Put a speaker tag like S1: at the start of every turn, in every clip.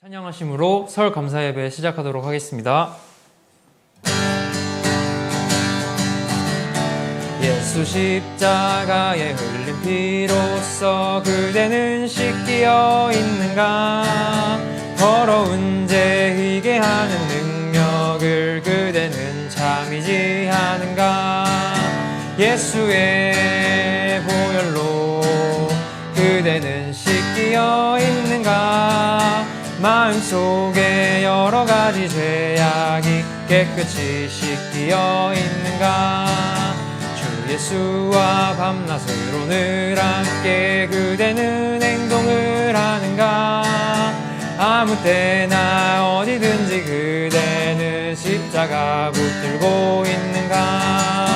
S1: 찬양하심으로 설 감사 예배 시작하도록 하겠습니다. 예수 십자가에 흘린 피로써 그대는 씻기어 있는가? 더러운 죄 희게 하는 능력을 그대는 참이지 않은가? 예수의 보혈로 그대는 씻기어 있는가? 마음속에 여러 가지 죄악이 깨끗이 씻기어 있는가? 주 예수와 밤낮으로 늘 함께 그대는 행동을 하는가? 아무 때나 어디든지 그대는 십자가 붙들고 있는가?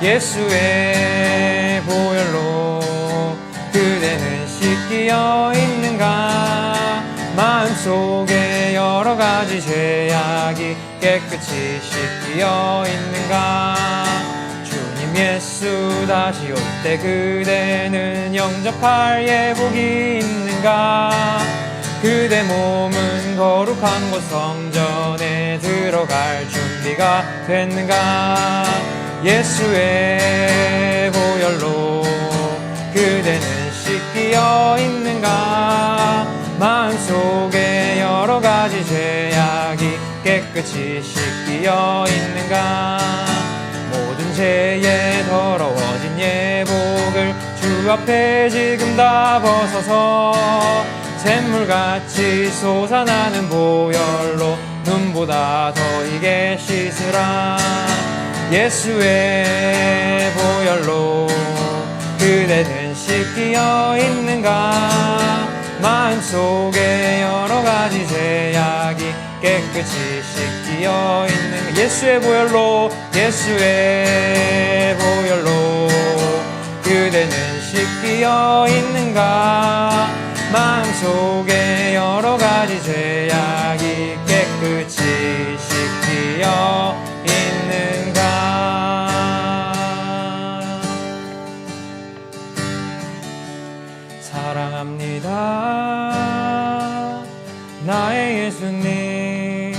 S1: 예수의 보혈로 그대는 씻기어 있는가? 마음속에 여러 가지 죄악이 깨끗이 씻기어 있는가? 주님 예수 다시 올 때 그대는 영접할 예복이 있는가? 그대 몸은 거룩한 곳 성전에 들어갈 준비가 됐는가? 예수의 보혈로 그대는 씻기어 있는가? 마음속에 여러 가지 죄악이 깨끗이 씻기어 있는가? 모든 죄에 더러워진 예복을 주 앞에 지금 다 벗어서 샘물같이 솟아나는 보혈로 눈보다 더 희게 씻으라. 예수의 보혈로 그대는 씻기어 있는가? 마음속에 여러 가지 죄악이 깨끗이 씻기어 있는가? 예수의 보혈로 그대는 씻기어 있는가? 마음속에 여러 가지 죄악이 깨끗이 씻기어 있는가? 사랑합니다 나의 예수님,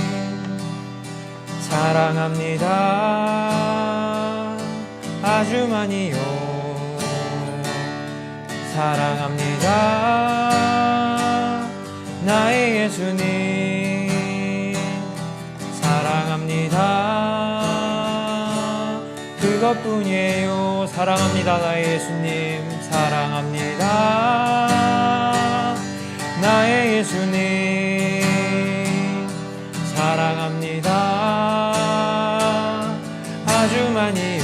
S1: 사랑합니다 아주 많이요. 사랑합니다 나의 예수님, 사랑합니다 그것뿐이에요. 사랑합니다 나의 예수님, 사랑합니다 나의 예수님, 사랑합니다 아주 많이요.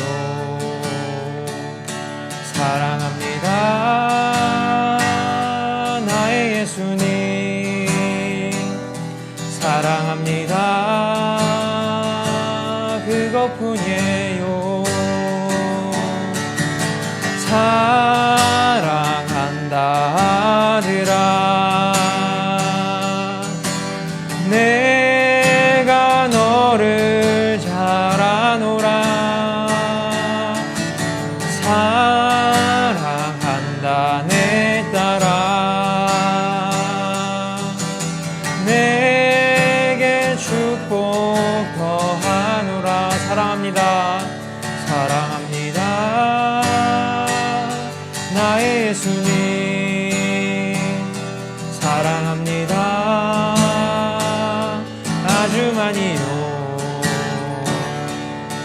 S1: 사랑합니다 나의 예수님, 사랑합니다 그것뿐이에요. 사랑한다 아들아, 내가 너를 잘 아노라. 사랑한다 내 딸아, 내게 축복 더하노라. 사랑합니다 사랑합니다 나의 예수님, 사랑합니다 아주 많이요.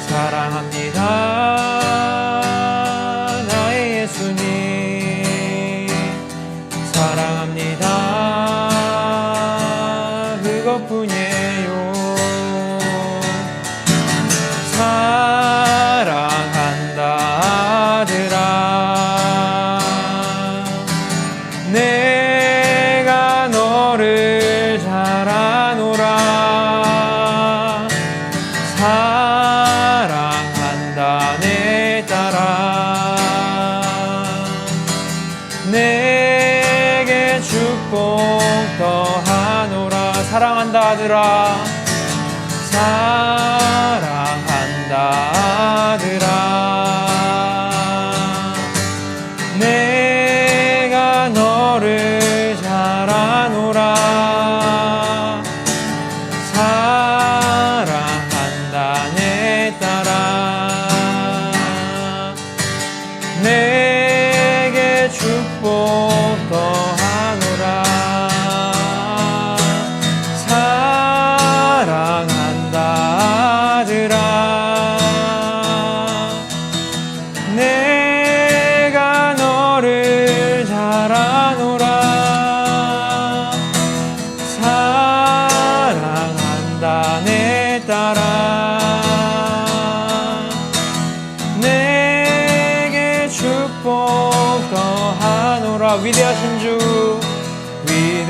S1: 사랑합니다 나의 예수님, 사랑합니다 그것뿐이에요. 사랑한다 아들아, 내가 너를 잘 아노라. 사랑한다 내 딸아, 내게 축복 더하노라. 사랑한다 아들아, 사랑한다 아들아, 내 하노라. 위대하신 주, 위대하신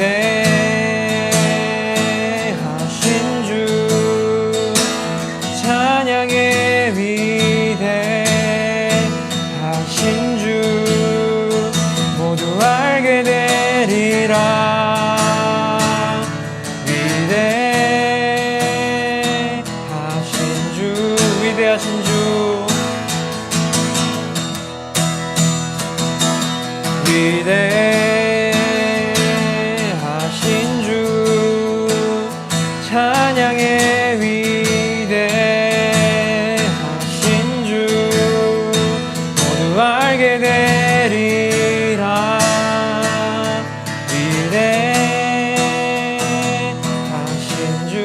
S1: 주, 찬양의 위대하신 주, 모두 알게 되리라. 위대하신 주, 위대하신 주, 위대하신 주, 찬양의 위대하신 주, 모두 알게 되리라. 위대하신 주,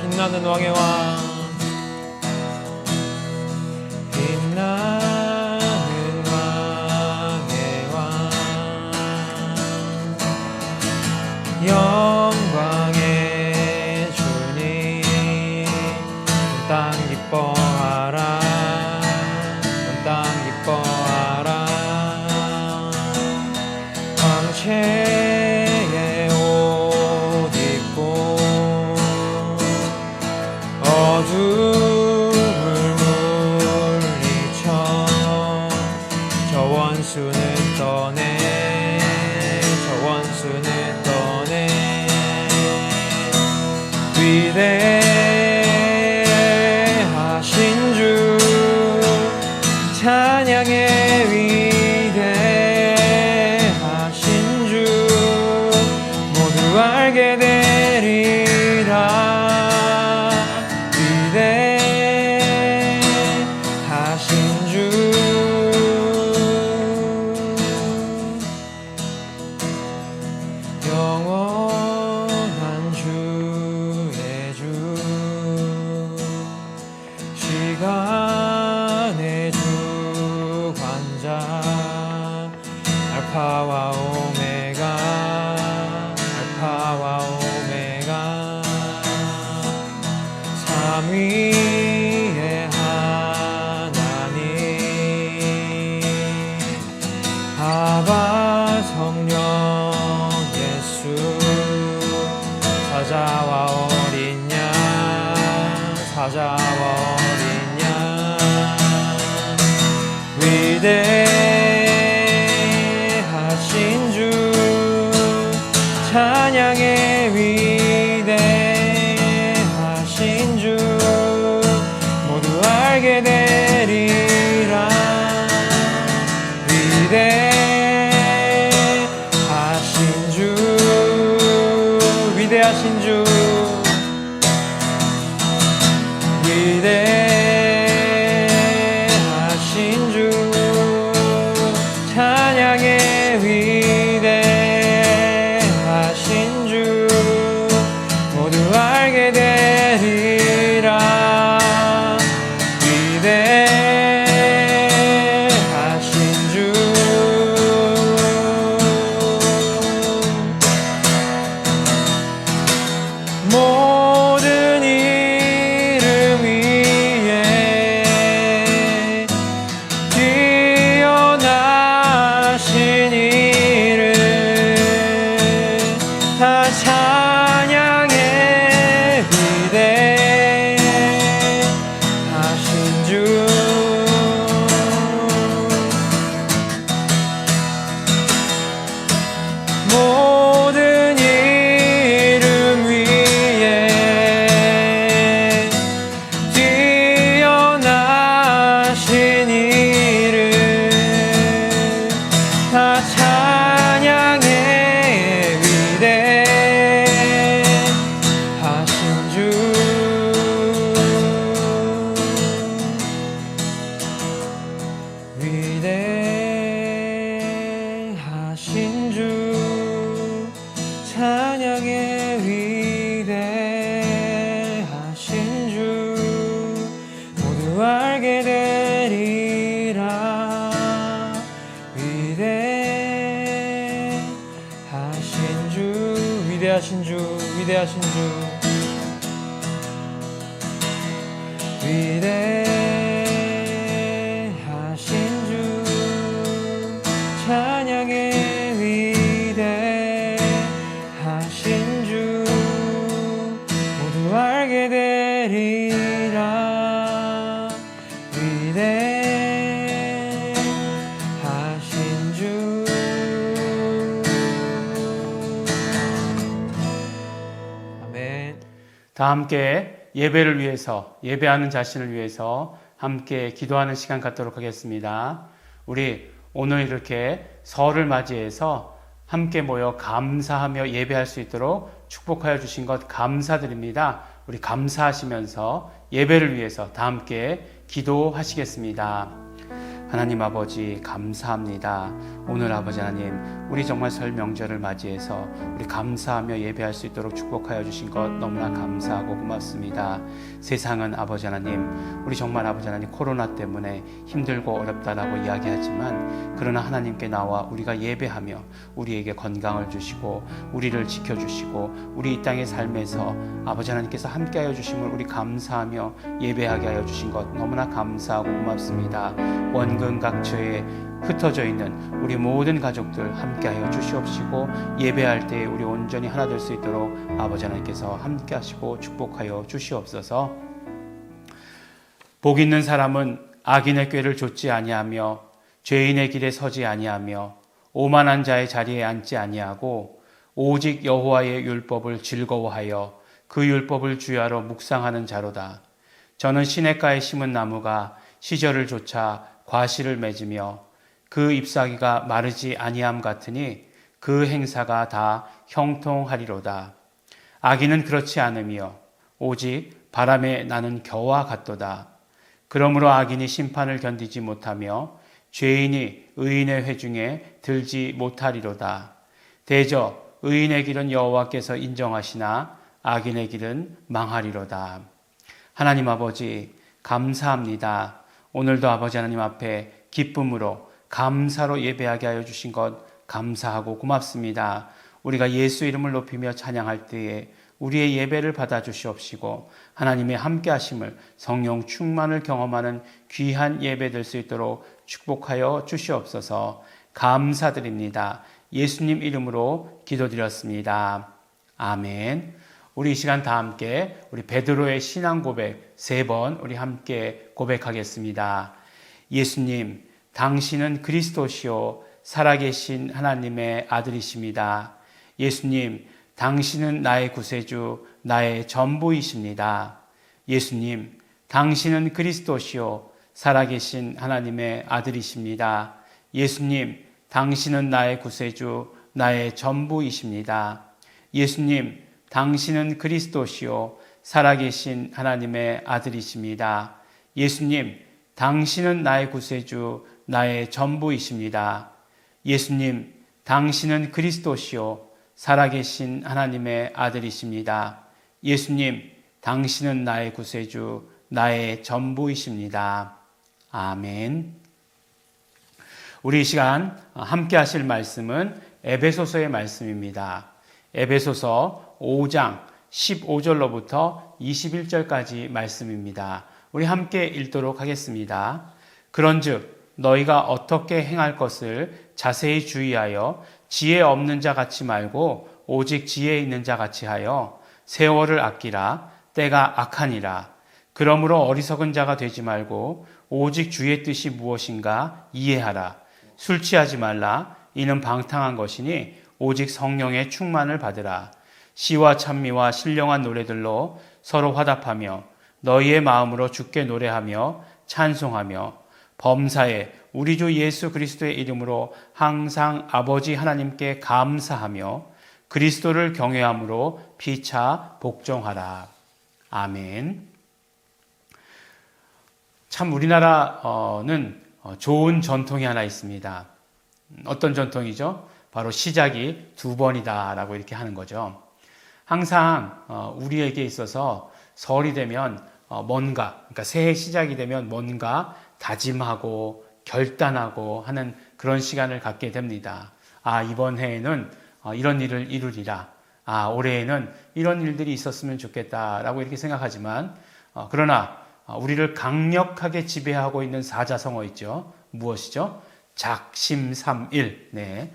S1: 빛나는 왕의 왕, 영광의 주님, 온 땅 기뻐하라, 온 땅 기뻐하라. 황체의 옷 입고 어둠을 물리쳐 저 원수는 떠내, 저 원수는 위대하신 주, 찬양의 위대하신 주, 모두 알게 되리라. 위대하신 주, 영원한 주의 주, 시간의 주관자, 알파와 오메가, 알파와 오메가, 삼위의 하나님, 아바 성령 예수, 사자와 어린 양, 사자와 어린 양, 위대하신 주, 찬양의 위대하신 주, 모두 알게 되리라. 위대하신 주, 위대하신 주, 위대하신 주, 찬양의 위대하신 주, 모두 알게 되리라. 위대하신 주, 모든 이름 위에 뛰어나신 이름, 다 찬양의 위대하신 주, 모든 이름 위에 뛰어나신 이름, 다 찬양의 위대하신 주, 위대하신 주, 찬양의 위대하신 주, 모두 알게 되리라. 위대하신 주, 위대하신 주, 위대하신 주, 위대하신 주,
S2: 다 함께 예배를 위해서, 예배하는 자신을 위해서 함께 기도하는 시간 갖도록 하겠습니다. 우리 오늘 이렇게 설을 맞이해서 함께 모여 감사하며 예배할 수 있도록 축복하여 주신 것 감사드립니다. 우리 감사하시면서 예배를 위해서 다 함께 기도하시겠습니다. 하나님 아버지 감사합니다. 오늘 아버지 하나님 우리 정말 설 명절을 맞이해서 우리 감사하며 예배할 수 있도록 축복하여 주신 것 너무나 감사하고 고맙습니다. 세상은 아버지 하나님 우리 정말 아버지 하나님 코로나 때문에 힘들고 어렵다라고 이야기하지만 그러나 하나님께 나와 우리가 예배하며 우리에게 건강을 주시고 우리를 지켜주시고 우리 이 땅의 삶에서 아버지 하나님께서 함께하여 주심을 우리 감사하며 예배하게 하여 주신 것 너무나 감사하고 고맙습니다. 원근 각처에 흩어져 있는 우리 모든 가족들 함께하여 주시옵시고 예배할 때 우리 온전히 하나 될 수 있도록 아버지 하나님께서 함께하시고 축복하여 주시옵소서. 복 있는 사람은 악인의 꾀를 좇지 아니하며 죄인의 길에 서지 아니하며 오만한 자의 자리에 앉지 아니하고 오직 여호와의 율법을 즐거워하여 그 율법을 주야로 묵상하는 자로다. 저는 시냇가에 심은 나무가 시절을 좇아 과실을 맺으며 그 잎사귀가 마르지 아니함 같으니 그 행사가 다 형통하리로다. 악인은 그렇지 않으며 오직 바람에 나는 겨와 같도다. 그러므로 악인이 심판을 견디지 못하며 죄인이 의인의 회중에 들지 못하리로다. 대저 의인의 길은 여호와께서 인정하시나 악인의 길은 망하리로다. 하나님 아버지 감사합니다. 오늘도 아버지 하나님 앞에 기쁨으로 감사로 예배하게 하여 주신 것 감사하고 고맙습니다. 우리가 예수 이름을 높이며 찬양할 때에 우리의 예배를 받아 주시옵시고 하나님의 함께 하심을 성령 충만을 경험하는 귀한 예배 될 수 있도록 축복하여 주시옵소서. 감사드립니다. 예수님 이름으로 기도드렸습니다. 아멘. 우리 이 시간 다 함께 우리 베드로의 신앙 고백 3번 우리 함께 고백하겠습니다. 예수님, 당신은 그리스도시요 살아계신 하나님의 아들이십니다. 예수님, 당신은 나의 구세주, 나의 전부이십니다. 예수님, 당신은 그리스도시요 살아계신 하나님의 아들이십니다. 예수님, 당신은 나의 구세주, 나의 전부이십니다. 예수님, 당신은 그리스도시요 살아계신 하나님의 아들이십니다. 예수님, 당신은 나의 구세주, 나의 전부이십니다. 예수님, 당신은 그리스도시요 살아계신 하나님의 아들이십니다. 예수님, 당신은 나의 구세주, 나의 전부이십니다. 아멘. 우리 이 시간 함께 하실 말씀은 에베소서의 말씀입니다. 에베소서 5장 15절로부터 21절까지 말씀입니다. 우리 함께 읽도록 하겠습니다. 그런즉 너희가 어떻게 행할 것을 자세히 주의하여 지혜 없는 자 같이 말고 오직 지혜 있는 자 같이 하여 세월을 아끼라. 때가 악하니라. 그러므로 어리석은 자가 되지 말고 오직 주의 뜻이 무엇인가 이해하라. 술 취하지 말라. 이는 방탕한 것이니 오직 성령의 충만을 받으라. 시와 찬미와 신령한 노래들로 서로 화답하며 너희의 마음으로 주께 노래하며 찬송하며 범사에 우리 주 예수 그리스도의 이름으로 항상 아버지 하나님께 감사하며 그리스도를 경외함으로 피차 복종하라. 아멘. 참 우리나라는 좋은 전통이 하나 있습니다. 어떤 전통이죠? 바로 시작이 2번이다 라고 이렇게 하는 거죠. 항상 우리에게 있어서 설이 되면 뭔가, 그러니까 새해 시작이 되면 뭔가 다짐하고 결단하고 하는 그런 시간을 갖게 됩니다. 아, 이번 해에는 이런 일을 이루리라. 아, 올해에는 이런 일들이 있었으면 좋겠다라고 이렇게 생각하지만 그러나 우리를 강력하게 지배하고 있는 사자성어 있죠. 무엇이죠? 작심삼일. 네.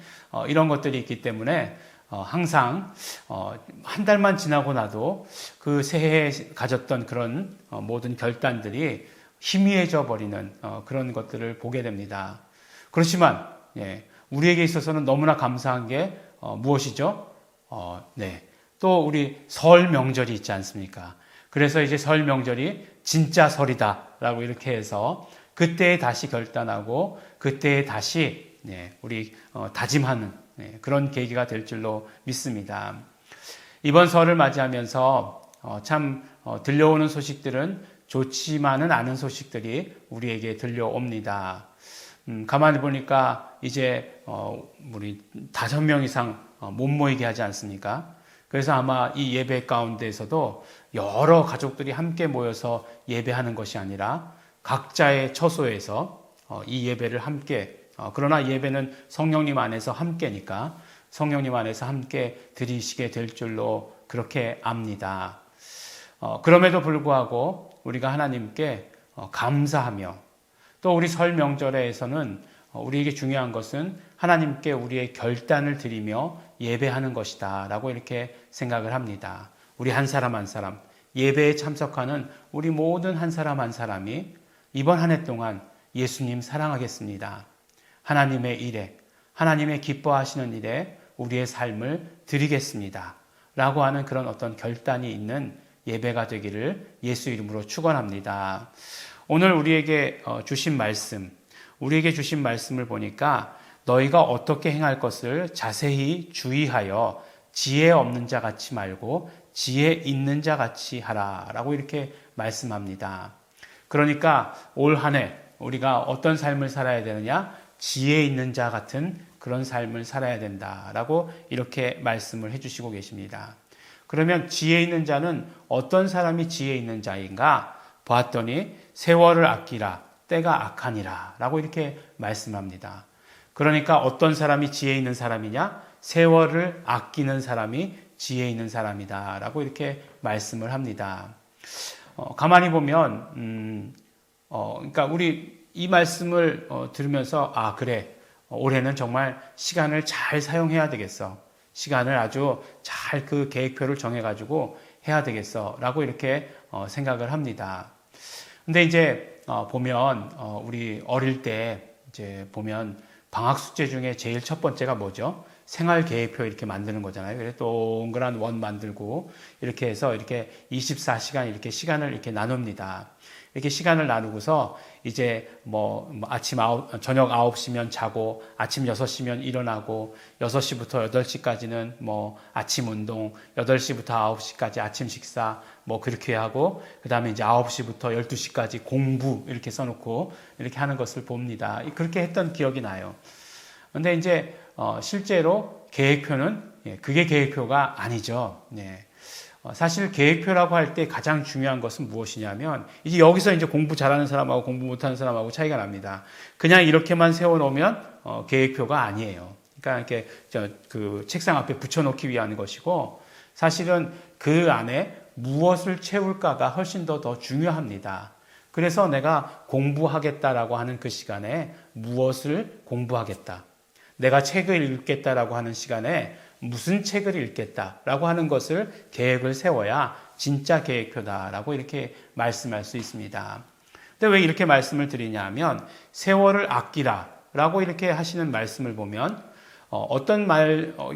S2: 이런 것들이 있기 때문에 항상 한 달만 지나고 나도 그 새해에 가졌던 그런 모든 결단들이 희미해져 버리는 그런 것들을 보게 됩니다. 그렇지만 우리에게 있어서는 너무나 감사한 게 무엇이죠? 네, 또 우리 설 명절이 있지 않습니까? 그래서 이제 설 명절이 진짜 설이다라고 이렇게 해서 그때에 다시 결단하고 그때에 다시 우리 다짐하는 그런 계기가 될 줄로 믿습니다. 이번 설을 맞이하면서 참 들려오는 소식들은 좋지만은 않은 소식들이 우리에게 들려옵니다. 가만히 보니까 이제 우리 5명 이상 못 모이게 하지 않습니까? 그래서 아마 이 예배 가운데에서도 여러 가족들이 함께 모여서 예배하는 것이 아니라 각자의 처소에서 이 예배를 함께, 그러나 예배는 성령님 안에서 함께니까 성령님 안에서 함께 드리시게 될 줄로 그렇게 압니다. 그럼에도 불구하고 우리가 하나님께 감사하며 또 우리 설 명절에서는 우리에게 중요한 것은 하나님께 우리의 결단을 드리며 예배하는 것이다 라고 이렇게 생각을 합니다. 우리 한 사람 한 사람, 예배에 참석하는 우리 모든 한 사람 한 사람이 이번 한 해 동안 예수님 사랑하겠습니다. 하나님의 일에, 하나님의 기뻐하시는 일에 우리의 삶을 드리겠습니다 라고 하는 그런 어떤 결단이 있는 예배가 되기를 예수 이름으로 축원합니다. 오늘 우리에게 주신 말씀을 보니까 너희가 어떻게 행할 것을 자세히 주의하여 지혜 없는 자 같이 말고 지혜 있는 자 같이 하라라고 이렇게 말씀합니다. 그러니까 올 한 해 우리가 어떤 삶을 살아야 되느냐? 지혜 있는 자 같은 그런 삶을 살아야 된다라고 이렇게 말씀을 해주시고 계십니다. 그러면 지혜 있는 자는 어떤 사람이 지혜 있는 자인가? 보았더니 세월을 아끼라 때가 악하니라 라고 이렇게 말씀합니다. 그러니까 어떤 사람이 지혜 있는 사람이냐? 세월을 아끼는 사람이 지혜 있는 사람이다 라고 이렇게 말씀을 합니다. 가만히 보면 그러니까 우리 이 말씀을 들으면서 그래, 올해는 정말 시간을 잘 사용해야 되겠어. 시간을 아주 잘 그 계획표를 정해가지고 해야 되겠어 라고 이렇게 생각을 합니다. 근데 이제 보면 우리 어릴 때 이제 보면 방학 숙제 중에 제일 첫 번째가 뭐죠? 생활 계획표 이렇게 만드는 거잖아요. 그래서 동그란 원 만들고 이렇게 해서 이렇게 24시간 이렇게 시간을 이렇게 나눕니다. 이렇게 시간을 나누고서 이제 저녁 9시면 자고 아침 6시면 일어나고 6시부터 8시까지는 아침 운동, 8시부터 9시까지 아침 식사 그렇게 하고 그다음에 이제 9시부터 12시까지 공부 이렇게 써놓고 이렇게 하는 것을 봅니다. 그렇게 했던 기억이 나요. 근데 이제 실제로 계획표는 그게 계획표가 아니죠. 사실 계획표라고 할 때 가장 중요한 것은 무엇이냐면 이제 여기서 이제 공부 잘하는 사람하고 공부 못하는 사람하고 차이가 납니다. 그냥 이렇게만 세워놓으면 계획표가 아니에요. 그러니까 이렇게 그 책상 앞에 붙여놓기 위한 것이고 사실은 그 안에 무엇을 채울까가 훨씬 더 중요합니다. 그래서 내가 공부하겠다라고 하는 그 시간에 무엇을 공부하겠다. 내가 책을 읽겠다라고 하는 시간에 무슨 책을 읽겠다라고 하는 것을 계획을 세워야 진짜 계획표다라고 이렇게 말씀할 수 있습니다. 근데 왜 이렇게 말씀을 드리냐면 세월을 아끼라라고 이렇게 하시는 말씀을 보면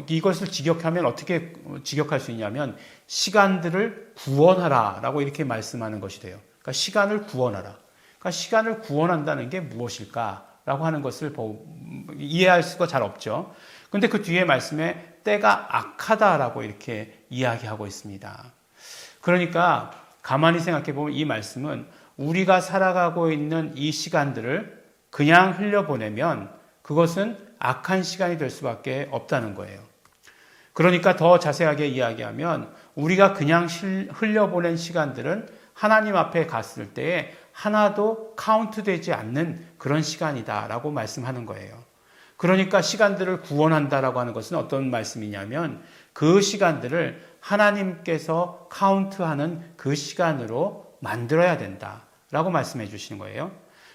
S2: 이것을 직역하면 어떻게 직역할 수 있냐면 시간들을 구원하라라고 이렇게 말씀하는 것이 돼요. 그러니까 시간을 구원하라. 그러니까 시간을 구원한다는 게 무엇일까라고 하는 것을 이해할 수가 잘 없죠. 근데 그 뒤에 말씀에 때가 악하다라고 이렇게 이야기하고 있습니다. 그러니까 가만히 생각해 보면 이 말씀은 우리가 살아가고 있는 이 시간들을 그냥 흘려보내면 그것은 악한 시간이 될 수밖에 없다는 거예요. 그러니까 더 자세하게 이야기하면 우리가 그냥 흘려보낸 시간들은 하나님 앞에 갔을 때에 하나도 카운트되지 않는 그런 시간이다라고 말씀하는 거예요. 그러니까 시간들을 구원한다라고 하는 것은 어떤 말씀이냐면 그 시간들을 하나님께서 카운트하는 그 시간으로 만들어야 된다라고 말씀해 주시는 거예요.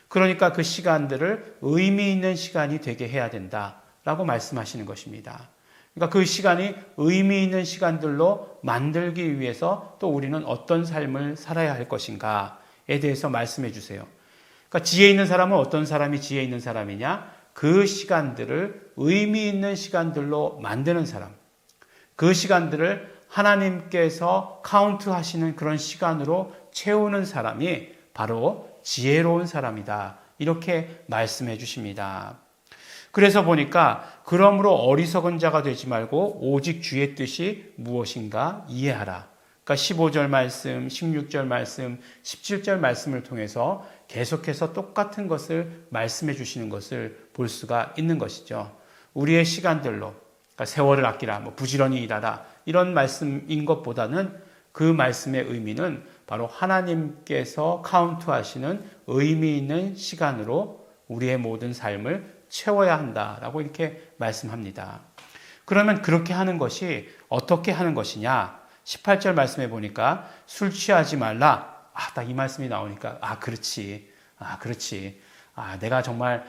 S2: 그러니까 그 시간들을 의미 있는 시간이 되게 해야 된다라고 말씀하시는 것입니다. 그러니까 그 시간이 의미 있는 시간들로 만들기 위해서 또 우리는 어떤 삶을 살아야 할 것인가에 대해서 말씀해 주세요. 그러니까 지혜 있는 사람은 어떤 사람이 지혜 있는 사람이냐? 그 시간들을 의미 있는 시간들로 만드는 사람. 그 시간들을 하나님께서 카운트 하시는 그런 시간으로 채우는 사람이 바로 지혜로운 사람이다. 이렇게 말씀해 주십니다. 그래서 보니까 그러므로 어리석은 자가 되지 말고 오직 주의 뜻이 무엇인가 이해하라. 그러니까 15절 말씀, 16절 말씀, 17절 말씀을 통해서 계속해서 똑같은 것을 말씀해 주시는 것을 볼 수가 있는 것이죠. 우리의 시간들로, 그러니까 세월을 아끼라, 부지런히 일하라 이런 말씀인 것보다는 그 말씀의 의미는 바로 하나님께서 카운트하시는 의미 있는 시간으로 우리의 모든 삶을 채워야 한다라고 이렇게 말씀합니다. 그러면 그렇게 하는 것이 어떻게 하는 것이냐? 18절 말씀해 보니까 술 취하지 말라. 딱 이 말씀이 나오니까 그렇지. 내가 정말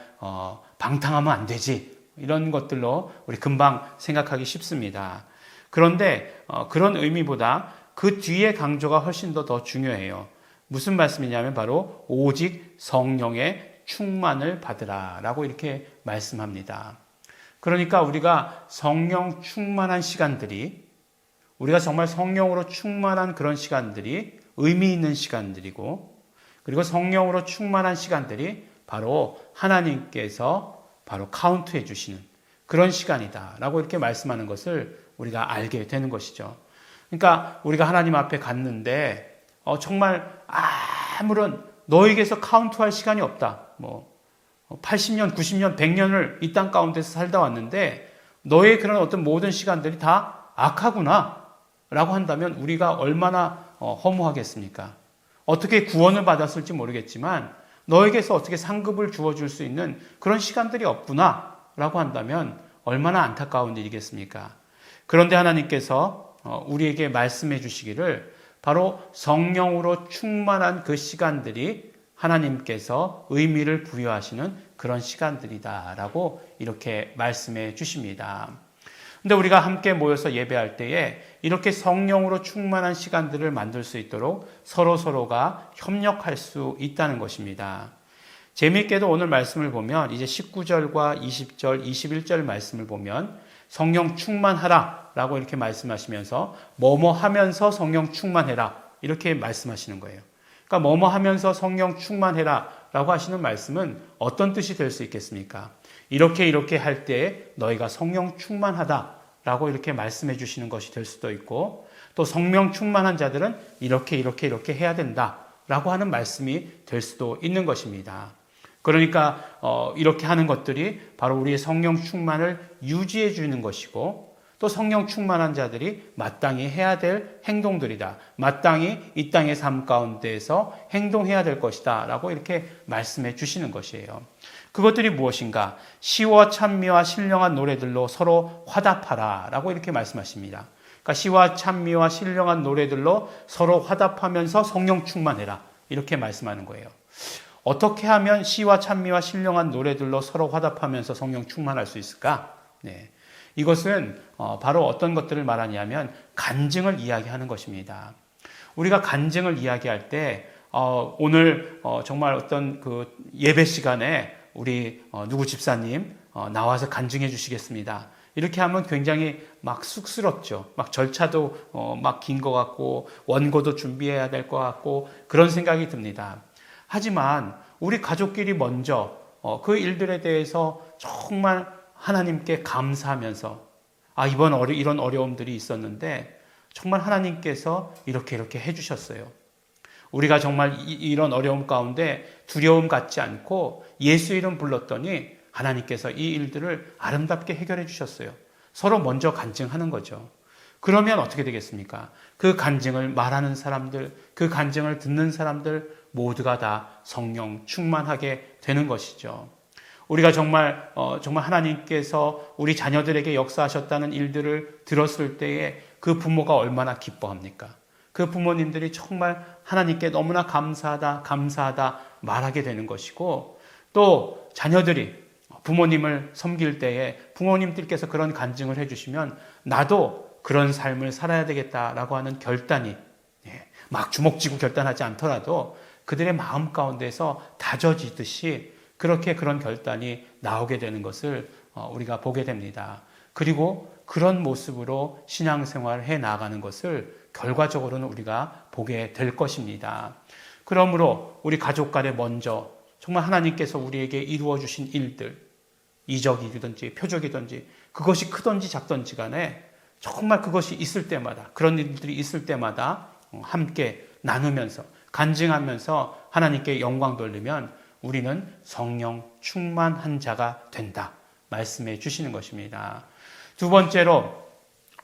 S2: 방탕하면 안 되지. 이런 것들로 우리 금방 생각하기 쉽습니다. 그런데 그런 의미보다 그 뒤에 강조가 훨씬 더 중요해요. 무슨 말씀이냐면 바로 오직 성령의 충만을 받으라 라고 이렇게 말씀합니다. 그러니까 우리가 성령 충만한 시간들이, 우리가 정말 성령으로 충만한 그런 시간들이 의미 있는 시간들이고, 그리고 성령으로 충만한 시간들이 바로 하나님께서 바로 카운트해 주시는 그런 시간이다 라고 이렇게 말씀하는 것을 우리가 알게 되는 것이죠. 그러니까 우리가 하나님 앞에 갔는데 정말 아무런 너에게서 카운트할 시간이 없다. 80년, 90년, 100년을 이 땅 가운데서 살다 왔는데 너의 그런 어떤 모든 시간들이 다 악하구나 라고 한다면 우리가 얼마나 허무하겠습니까? 어떻게 구원을 받았을지 모르겠지만 너에게서 어떻게 상급을 주어줄 수 있는 그런 시간들이 없구나 라고 한다면 얼마나 안타까운 일이겠습니까? 그런데 하나님께서 우리에게 말씀해 주시기를 바로 성령으로 충만한 그 시간들이 하나님께서 의미를 부여하시는 그런 시간들이다라고 이렇게 말씀해 주십니다. 근데 우리가 함께 모여서 예배할 때에 이렇게 성령으로 충만한 시간들을 만들 수 있도록 서로가 협력할 수 있다는 것입니다. 재미있게도 오늘 말씀을 보면 이제 19절과 20절, 21절 말씀을 보면 성령 충만하라 라고 이렇게 말씀하시면서 뭐뭐 하면서 성령 충만해라 이렇게 말씀하시는 거예요. 그러니까 뭐뭐 하면서 성령 충만해라 라고 하시는 말씀은 어떤 뜻이 될 수 있겠습니까? 이렇게 할 때 너희가 성령 충만하다 라고 이렇게 말씀해 주시는 것이 될 수도 있고, 또 성령 충만한 자들은 이렇게 해야 된다 라고 하는 말씀이 될 수도 있는 것입니다. 그러니까 이렇게 하는 것들이 바로 우리의 성령 충만을 유지해 주는 것이고, 또 성령 충만한 자들이 마땅히 해야 될 행동들이다. 마땅히 이 땅의 삶 가운데에서 행동해야 될 것이다 라고 이렇게 말씀해 주시는 것이에요. 그것들이 무엇인가? 시와 찬미와 신령한 노래들로 서로 화답하라 라고 이렇게 말씀하십니다. 그러니까 시와 찬미와 신령한 노래들로 서로 화답하면서 성령 충만해라 이렇게 말씀하는 거예요. 어떻게 하면 시와 찬미와 신령한 노래들로 서로 화답하면서 성령 충만할 수 있을까? 이것은 바로 어떤 것들을 말하냐면 간증을 이야기하는 것입니다. 우리가 간증을 이야기할 때 오늘 정말 어떤 그 예배 시간에 우리 누구 집사님 나와서 간증해 주시겠습니다. 이렇게 하면 굉장히 막 쑥스럽죠. 막 절차도 막 긴 것 같고 원고도 준비해야 될 것 같고 그런 생각이 듭니다. 하지만 우리 가족끼리 먼저 그 일들에 대해서 정말 하나님께 감사하면서 이런 어려움들이 있었는데 정말 하나님께서 이렇게 해주셨어요. 우리가 정말 이런 어려움 가운데 두려움 갖지 않고 예수 이름 불렀더니 하나님께서 이 일들을 아름답게 해결해 주셨어요. 서로 먼저 간증하는 거죠. 그러면 어떻게 되겠습니까? 그 간증을 말하는 사람들, 그 간증을 듣는 사람들 모두가 다 성령 충만하게 되는 것이죠. 우리가 정말 하나님께서 우리 자녀들에게 역사하셨다는 일들을 들었을 때에 그 부모가 얼마나 기뻐합니까? 그 부모님들이 정말 하나님께 너무나 감사하다 말하게 되는 것이고, 또 자녀들이 부모님을 섬길 때에 부모님들께서 그런 간증을 해주시면 나도 그런 삶을 살아야 되겠다라고 하는 결단이 막 주먹 쥐고 결단하지 않더라도 그들의 마음 가운데서 다져지듯이 그렇게 그런 결단이 나오게 되는 것을 우리가 보게 됩니다. 그리고 그런 모습으로 신앙생활을 해 나가는 것을 결과적으로는 우리가 보게 될 것입니다. 그러므로 우리 가족 간에 먼저 정말 하나님께서 우리에게 이루어 주신 일들, 이적이든지 표적이든지 그것이 크든지 작든지 간에 정말 그것이 있을 때마다, 그런 일들이 있을 때마다 함께 나누면서 간증하면서 하나님께 영광 돌리면 우리는 성령 충만한 자가 된다 말씀해 주시는 것입니다. 두 번째로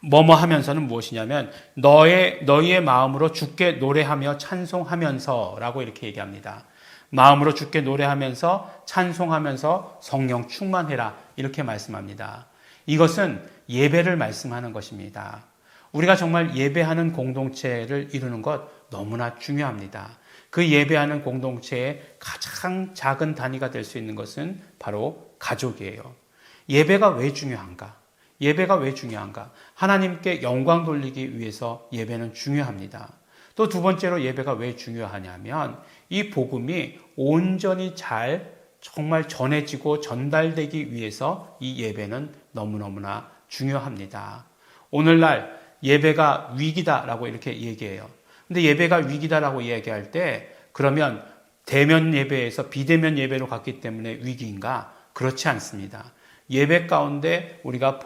S2: 뭐뭐 하면서는 무엇이냐면 너희의 마음으로 주께 노래하며 찬송하면서 라고 이렇게 얘기합니다. 마음으로 주께 노래하면서 찬송하면서 성령 충만해라 이렇게 말씀합니다. 이것은 예배를 말씀하는 것입니다. 우리가 정말 예배하는 공동체를 이루는 것 너무나 중요합니다. 그 예배하는 공동체의 가장 작은 단위가 될 수 있는 것은 바로 가족이에요. 예배가 왜 중요한가? 예배가 왜 중요한가? 하나님께 영광 돌리기 위해서 예배는 중요합니다. 또 두 번째로 예배가 왜 중요하냐면 이 복음이 온전히 잘 정말 전해지고 전달되기 위해서 이 예배는 너무너무나 중요합니다. 오늘날 예배가 위기다라고 이렇게 얘기해요. 근데 예배가 위기다라고 얘기할 때 그러면 대면 예배에서 비대면 예배로 갔기 때문에 위기인가? 그렇지 않습니다. 예배 가운데 우리가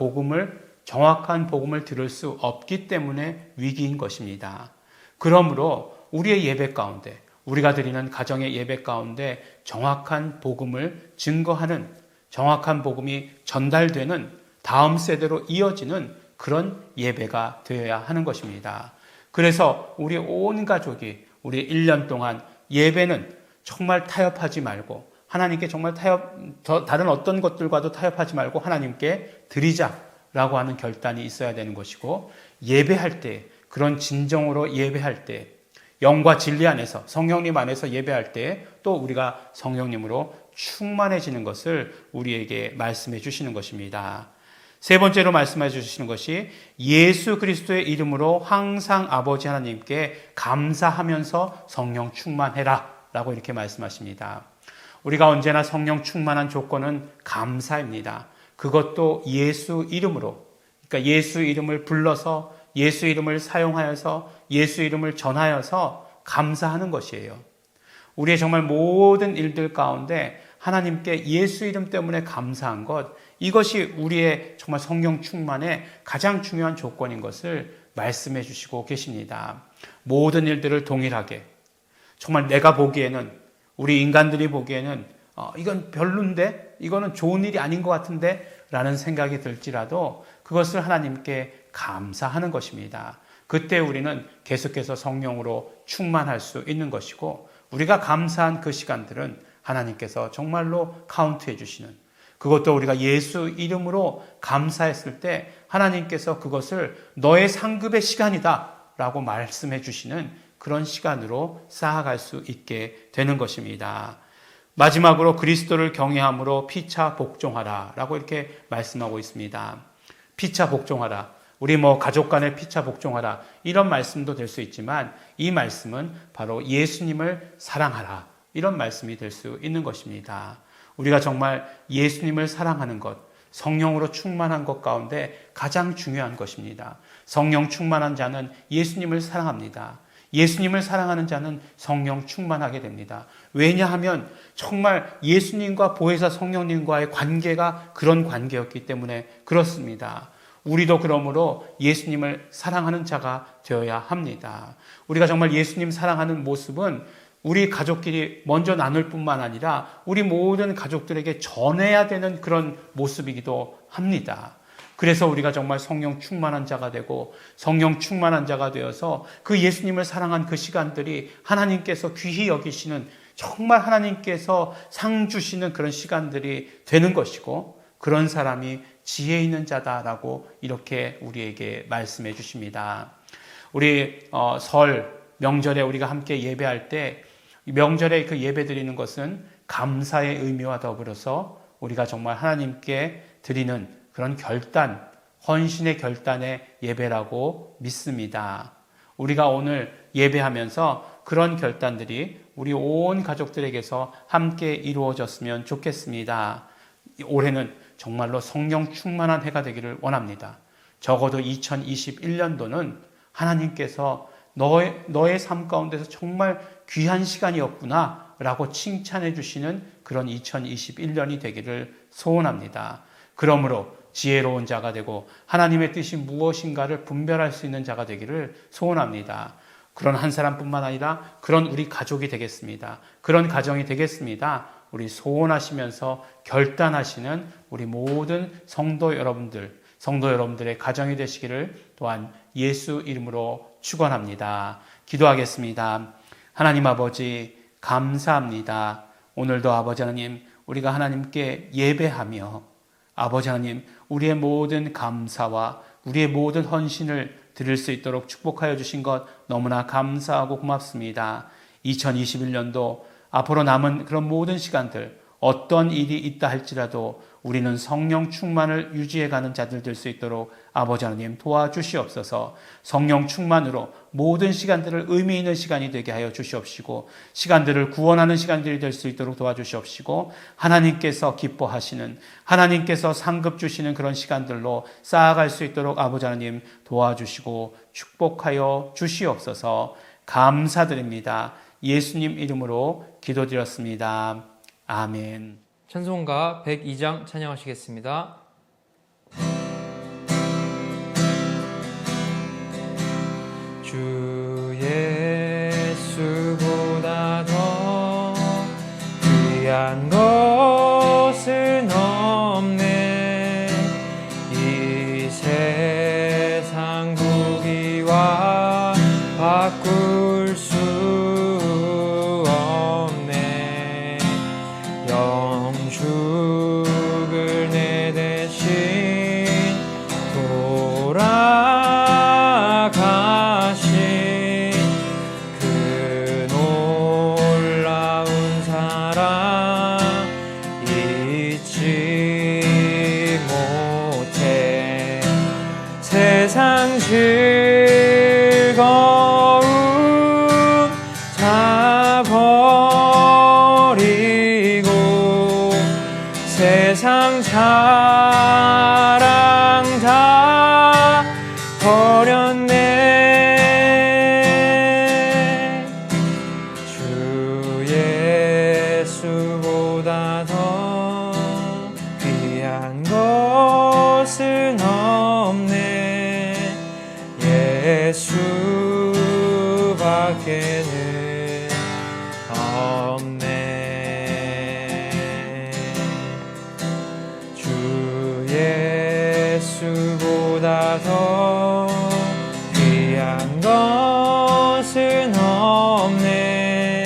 S2: 정확한 복음을 들을 수 없기 때문에 위기인 것입니다. 그러므로 우리의 예배 가운데, 우리가 드리는 가정의 예배 가운데 정확한 복음을 증거하는, 정확한 복음이 전달되는 다음 세대로 이어지는 그런 예배가 되어야 하는 것입니다. 그래서 우리 온 가족이 우리 1년 동안 예배는 정말 타협하지 말고 하나님께 정말 다른 어떤 것들과도 타협하지 말고 하나님께 드리자라고 하는 결단이 있어야 되는 것이고, 예배할 때, 그런 진정으로 예배할 때, 영과 진리 안에서, 성령님 안에서 예배할 때 또 우리가 성령님으로 충만해지는 것을 우리에게 말씀해 주시는 것입니다. 세 번째로 말씀해 주시는 것이 예수 그리스도의 이름으로 항상 아버지 하나님께 감사하면서 성령 충만해라 라고 이렇게 말씀하십니다. 우리가 언제나 성령 충만한 조건은 감사입니다. 그것도 예수 이름으로, 그러니까 예수 이름을 불러서 예수 이름을 사용하여서 예수 이름을 전하여서 감사하는 것이에요. 우리의 정말 모든 일들 가운데 하나님께 예수 이름 때문에 감사한 것, 이것이 우리의 정말 성령 충만의 가장 중요한 조건인 것을 말씀해 주시고 계십니다. 모든 일들을 동일하게, 정말 내가 보기에는, 우리 인간들이 보기에는 이건 별론데, 이거는 좋은 일이 아닌 것 같은데 라는 생각이 들지라도 그것을 하나님께 감사하는 것입니다. 그때 우리는 계속해서 성령으로 충만할 수 있는 것이고, 우리가 감사한 그 시간들은 하나님께서 정말로 카운트해 주시는, 그것도 우리가 예수 이름으로 감사했을 때 하나님께서 그것을 너의 상급의 시간이다 라고 말씀해 주시는 그런 시간으로 쌓아갈 수 있게 되는 것입니다. 마지막으로 그리스도를 경외함으로 피차 복종하라 라고 이렇게 말씀하고 있습니다. 피차 복종하라. 우리 가족 간에 피차 복종하라. 이런 말씀도 될 수 있지만 이 말씀은 바로 예수님을 사랑하라. 이런 말씀이 될 수 있는 것입니다. 우리가 정말 예수님을 사랑하는 것, 성령으로 충만한 것 가운데 가장 중요한 것입니다. 성령 충만한 자는 예수님을 사랑합니다. 예수님을 사랑하는 자는 성령 충만하게 됩니다. 왜냐하면 정말 예수님과 보혜사 성령님과의 관계가 그런 관계였기 때문에 그렇습니다. 우리도 그러므로 예수님을 사랑하는 자가 되어야 합니다. 우리가 정말 예수님 사랑하는 모습은 우리 가족끼리 먼저 나눌 뿐만 아니라 우리 모든 가족들에게 전해야 되는 그런 모습이기도 합니다. 그래서 우리가 정말 성령 충만한 자가 되고 성령 충만한 자가 되어서 그 예수님을 사랑한 그 시간들이 하나님께서 귀히 여기시는, 정말 하나님께서 상 주시는 그런 시간들이 되는 것이고, 그런 사람이 지혜 있는 자다라고 이렇게 우리에게 말씀해 주십니다. 우리 설 명절에 우리가 함께 예배할 때 명절에 그 예배 드리는 것은 감사의 의미와 더불어서 우리가 정말 하나님께 드리는 그런 결단, 헌신의 결단의 예배라고 믿습니다. 우리가 오늘 예배하면서 그런 결단들이 우리 온 가족들에게서 함께 이루어졌으면 좋겠습니다. 올해는 정말로 성령 충만한 해가 되기를 원합니다. 적어도 2021년도는 하나님께서 너의 삶 가운데서 정말 귀한 시간이었구나 라고 칭찬해 주시는 그런 2021년이 되기를 소원합니다. 그러므로 지혜로운 자가 되고 하나님의 뜻이 무엇인가를 분별할 수 있는 자가 되기를 소원합니다. 그런 한 사람뿐만 아니라 그런 우리 가족이 되겠습니다. 그런 가정이 되겠습니다. 우리 소원하시면서 결단하시는 우리 모든 성도 여러분들의 가정이 되시기를 또한 예수 이름으로 축원합니다. 기도하겠습니다. 하나님 아버지 감사합니다. 오늘도 아버지 하나님 우리가 하나님께 예배하며 아버지 하나님 우리의 모든 감사와 우리의 모든 헌신을 드릴 수 있도록 축복하여 주신 것 너무나 감사하고 고맙습니다. 2021년도 앞으로 남은 그런 모든 시간들 어떤 일이 있다 할지라도 우리는 성령 충만을 유지해가는 자들 될 수 있도록 아버지 하나님 도와주시옵소서. 성령 충만으로 모든 시간들을 의미 있는 시간이 되게 하여 주시옵시고 시간들을 구원하는 시간들이 될 수 있도록 도와주시옵시고 하나님께서 기뻐하시는 하나님께서 상급 주시는 그런 시간들로 쌓아갈 수 있도록 아버지 하나님 도와주시고 축복하여 주시옵소서. 감사드립니다. 예수님 이름으로 기도드렸습니다. 아멘.
S1: 찬송가 102장 찬양하시겠습니다. 주 예수보다 더 귀한 것은 없네. 이 세상 부귀와 바꿀 수 없네. 영죽을 내 대신 돌아가신 그 놀라운 사랑 잊지 못해. 세상 즐거움 다 버리고 세상 자랑 다 버렸네. 주 예수보다 더 귀한 것은 없네. 예수밖에는 없네. 주 예수보다 더 귀한 것은 없네.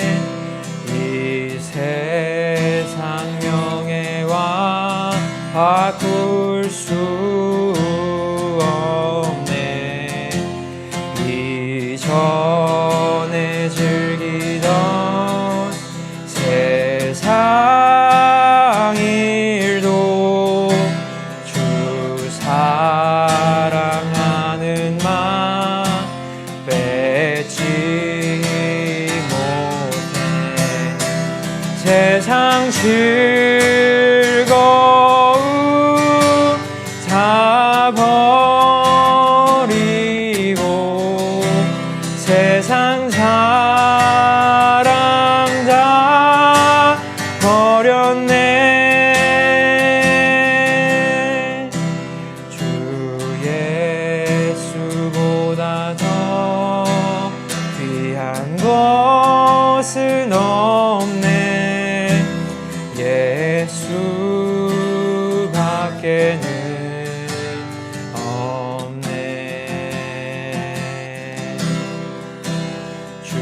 S1: 이 세상 명예와 바꿀 수 없네. 이전에 즐기던 세상 일도 주 사랑하는 맘 뺏지 못해. 세상 즐거움 다 버리고 세상 사랑 다 버렸네. 주 예수보다 더 귀한 것은 없네. 예수밖에는 없네. 주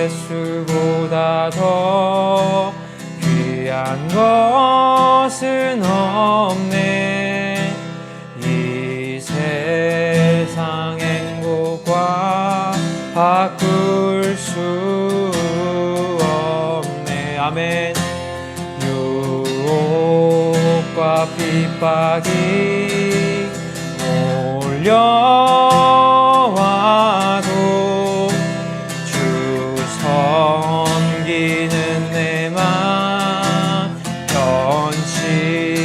S1: 예수보다 더 귀한 것은 없네. 이 세상 행복과 바꿀 수 없네. 아멘. 유혹과 핍박이 몰려와도 주 섬기는 내 맘 변치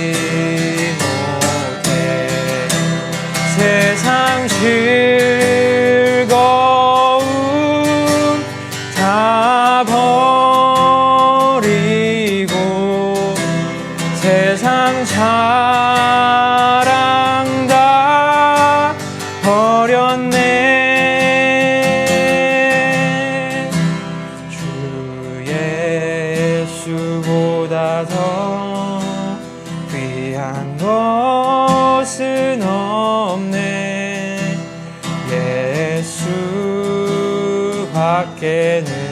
S1: 세상 자랑 다 버렸네. 주 예수보다 더 귀한 것은 없네. 예수 밖에는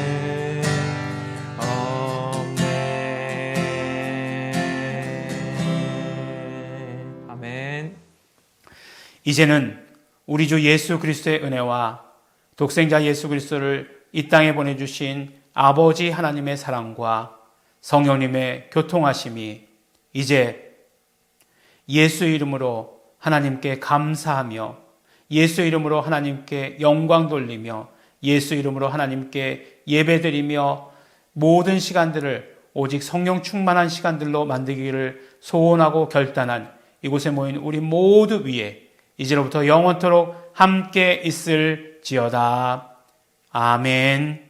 S2: 이제는 우리 주 예수 그리스도의 은혜와 독생자 예수 그리스도를 이 땅에 보내주신 아버지 하나님의 사랑과 성령님의 교통하심이 이제 예수 이름으로 하나님께 감사하며 예수 이름으로 하나님께 영광 돌리며 예수 이름으로 하나님께 예배드리며 모든 시간들을 오직 성령 충만한 시간들로 만들기를 소원하고 결단한 이곳에 모인 우리 모두 위에 이제로부터 영원토록 함께 있을지어다. 아멘.